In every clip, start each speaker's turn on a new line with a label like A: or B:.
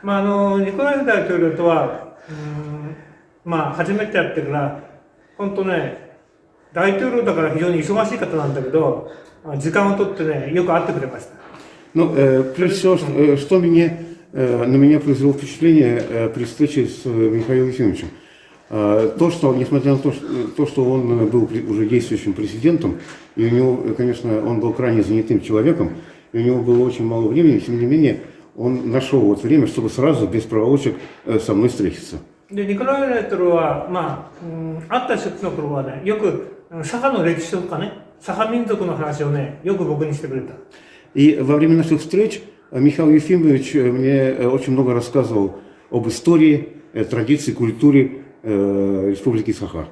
A: まあ、ニコライフ大統領とは、まあ、初めてやってから、本当ね、大統領だから非常に忙しい方なんだけど、時間を取ってね、よく会ってくれました。
B: Ну, прежде всего, на меня произвело впечатление при встрече с Михаилом Ефимовичем. То, что, несмотря на то, что он был уже действующим президентом, и у него, конечно, он был крайне занятым человеком, и у него было очень мало времени, тем не менее, он нашел вот время, чтобы сразу, без проволочек, со мной встретиться.
A: で、ニコライ大統領は、まあ、会った初期の頃はね、よくサハの歴史とかね、サハ民族の話をね、よく僕にしてくれた。
B: И во время наших встреч Михаил Ефимович мне очень много рассказывал об истории, традиции, культуре Республики Саха.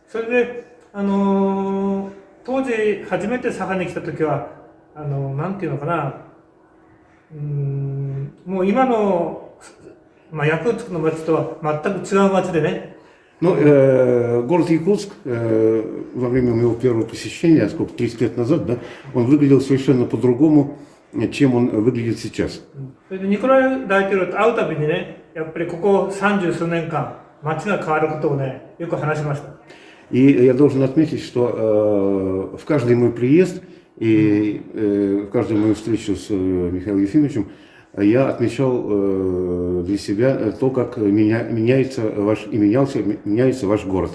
A: それで、当時初めてサハに来た時は、なんていうのかな、もう今の、まあ、ヤクーツクの町とは全く違う町でね。
B: Но город Якутск во время моего первого посещения, сколько, 30 лет назад, да, он выглядел совершенно по-другому, чем он выглядит сейчас.
A: それでニコライ大統領と会うたびにね、やっぱりここ30数年間、町が変わることをね、よく話しました。
B: И я должен отметить, что в каждый мой приезд и в каждую мою встречу с Михаилом Ефимовичем я отмечал для себя то, как меняется ваш город.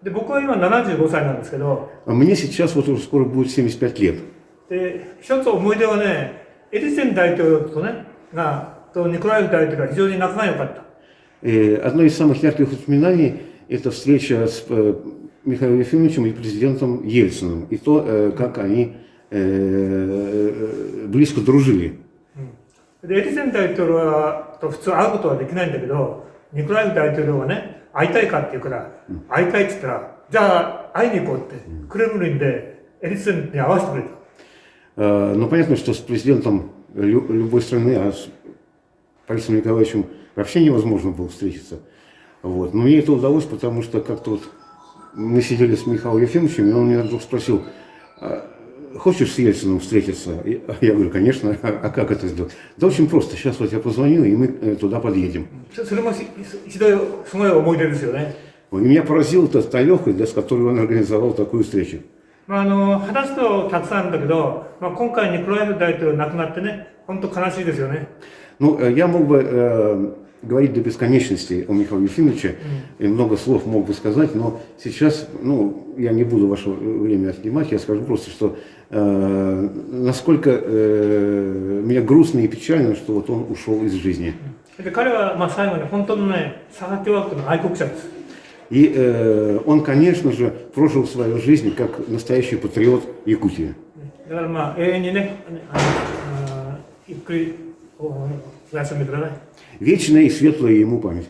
A: で、僕は今75歳なんですけど、
B: Мне сейчас вот уже скоро будет 75 лет.
A: で、一つ思い出はね、エリツェン大統領とね、とニコライフ大統領は非常に仲が良かった。
B: Одно из самых ярких воспоминаний – это встреча с Михаилом Ефимовичем и президентом Ельциным, и то, как они близко дружили.
A: で、エリツェン大統領と普通会うことはできないんだけど、ニコライフ大統領はね、会いたいかって言うから、会いたいって言ったら、じゃあ会いに行こうって、クレムリンでエリツェンに会わせてくれた。
B: Но понятно, что с президентом любой страны, а с Борисом Николаевичем вообще невозможно было встретиться. Вот. Но мне это удалось, потому что как-то вот мы сидели с Михаилом Ефимовичем, и он меня вдруг спросил: хочешь с Ельциным встретиться? Я говорю: конечно, а как это сделать? Да очень просто, сейчас вот я позвоню, и мы туда подъедем. И меня поразила та легкость, с которой он организовал такую встречу.
A: 話すとたくさんあるんだけど、今回ニコライフ大統領亡くなってね、本当悲しいですよね。
B: Ну, я мог бы говорить до бесконечности о Михаиле Ефимовиче, и много слов мог бы сказать, но сейчас, ну, я не буду ваше время отнимать, я скажу просто, что насколько мне грустно и печально, что вот он ушел из жизни.
A: で、彼は最後に本当のね、サハ共和国の愛国者です。
B: И он, конечно же, прожил свою жизнь как настоящий патриот Якутии.
A: だから永遠にね、ゆっくりお休みください。
B: Вечная и светлая ему память.